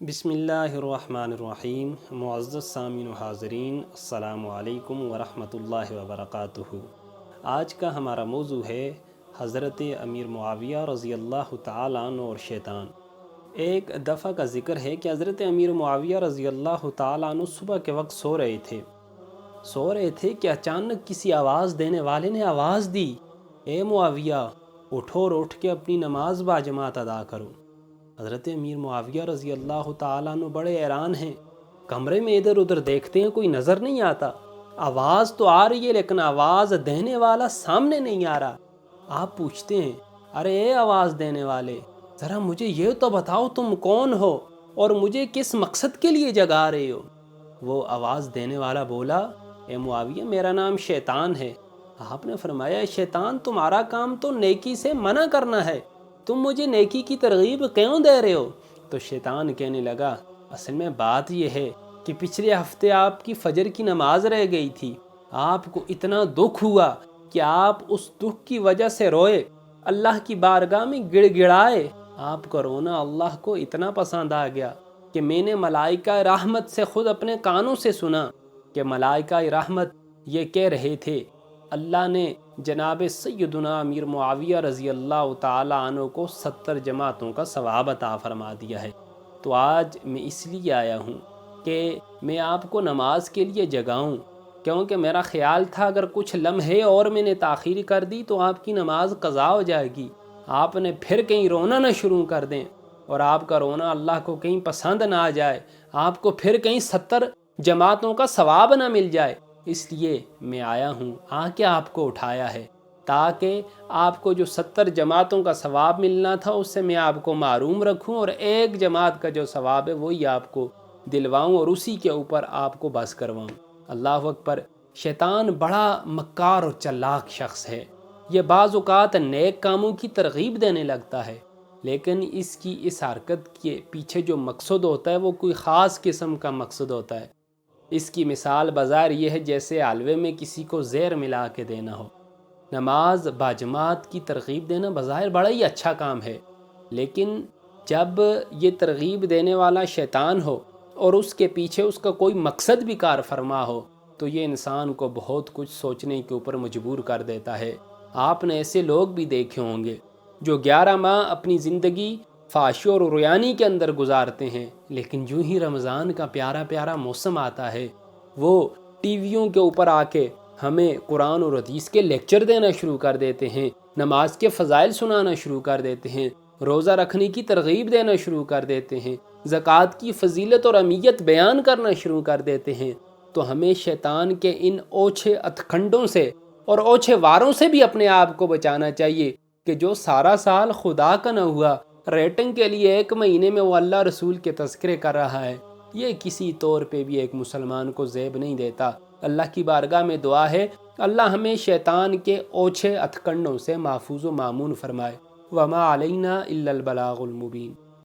بسم اللہ الرحمن الرحیم۔ معزز سامعین و حاضرین، السلام علیکم ورحمۃ اللہ وبرکاتہ۔ آج کا ہمارا موضوع ہے حضرت امیر معاویہ رضی اللہ تعالیٰ عنہ اور شیطان۔ ایک دفعہ کا ذکر ہے کہ حضرت امیر معاویہ رضی اللہ تعالیٰ عنہ صبح کے وقت سو رہے تھے کہ اچانک کسی آواز دینے والے نے آواز دی، اے معاویہ اٹھو اور اٹھ کے اپنی نماز باجماعت ادا کرو۔ حضرت امیر معاویہ رضی اللہ تعالیٰ عنہ بڑے حیران ہیں، کمرے میں ادھر ادھر دیکھتے ہیں، کوئی نظر نہیں آتا، آواز تو آ رہی ہے لیکن آواز دینے والا سامنے نہیں آ رہا۔ آپ پوچھتے ہیں، ارے اے آواز دینے والے، ذرا مجھے یہ تو بتاؤ تم کون ہو اور مجھے کس مقصد کے لیے جگا رہے ہو؟ وہ آواز دینے والا بولا، اے معاویہ میرا نام شیطان ہے۔ آپ نے فرمایا، شیطان تمہارا کام تو نیکی سے منع کرنا ہے، تم مجھے نیکی کی ترغیب کیوں دے رہے ہو؟ تو شیطان کہنے لگا، اصل میں بات یہ ہے کہ پچھلے ہفتے آپ کی فجر کی نماز رہ گئی تھی، آپ کو اتنا دکھ ہوا کہ آپ اس دکھ کی وجہ سے روئے، اللہ کی بارگاہ میں گڑ گڑائے۔ آپ کا رونا اللہ کو اتنا پسند آ گیا کہ میں نے ملائکہ رحمت سے خود اپنے کانوں سے سنا کہ ملائکہ رحمت یہ کہہ رہے تھے، اللہ نے جناب سیدنا امیر معاویہ رضی اللہ تعالیٰ عنہ کو 70 جماعتوں کا ثواب عطا فرما دیا ہے۔ تو آج میں اس لیے آیا ہوں کہ میں آپ کو نماز کے لیے جگاؤں، کیونکہ میرا خیال تھا اگر کچھ لمحے اور میں نے تاخیر کر دی تو آپ کی نماز قضا ہو جائے گی، آپ نے پھر کہیں رونا نہ شروع کر دیں اور آپ کا رونا اللہ کو کہیں پسند نہ آ جائے، آپ کو پھر کہیں 70 جماعتوں کا ثواب نہ مل جائے۔ اس لیے میں آیا ہوں، آ کے آپ کو اٹھایا ہے تاکہ آپ کو جو 70 جماعتوں کا ثواب ملنا تھا اس سے میں آپ کو محروم رکھوں اور ایک جماعت کا جو ثواب ہے وہی آپ کو دلواؤں اور اسی کے اوپر آپ کو بس کرواؤں۔ اللہ اکبر۔ شیطان بڑا مکار اور چلاک شخص ہے، یہ بعض اوقات نیک کاموں کی ترغیب دینے لگتا ہے لیکن اس کی اس حرکت کے پیچھے جو مقصد ہوتا ہے وہ کوئی خاص قسم کا مقصد ہوتا ہے۔ اس کی مثال بظاہر یہ ہے جیسے حلوے میں کسی کو زہر ملا کے دینا ہو۔ نماز باجماعت کی ترغیب دینا بظاہر بڑا ہی اچھا کام ہے، لیکن جب یہ ترغیب دینے والا شیطان ہو اور اس کے پیچھے اس کا کوئی مقصد بھی کار فرما ہو تو یہ انسان کو بہت کچھ سوچنے کے اوپر مجبور کر دیتا ہے۔ آپ نے ایسے لوگ بھی دیکھے ہوں گے جو 11 ماہ اپنی زندگی فحش اور عریانی کے اندر گزارتے ہیں، لیکن جو ہی رمضان کا پیارا پیارا موسم آتا ہے وہ ٹی ویوں کے اوپر آ کے ہمیں قرآن اور حدیث کے لیکچر دینا شروع کر دیتے ہیں، نماز کے فضائل سنانا شروع کر دیتے ہیں، روزہ رکھنے کی ترغیب دینا شروع کر دیتے ہیں، زکوٰۃ کی فضیلت اور اہمیت بیان کرنا شروع کر دیتے ہیں۔ تو ہمیں شیطان کے ان اوچھے اتکنڈوں سے اور اوچھے واروں سے بھی اپنے آپ کو بچانا چاہیے کہ جو سارا سال خدا کا نہ ہوا، ریٹنگ کے لیے ایک مہینے میں وہ اللہ رسول کے تذکرے کر رہا ہے، یہ کسی طور پہ بھی ایک مسلمان کو زیب نہیں دیتا۔ اللہ کی بارگاہ میں دعا ہے اللہ ہمیں شیطان کے اوچھے اتکنڈوں سے محفوظ و مامون فرمائے۔ وما علینا الا البلاغ المبین۔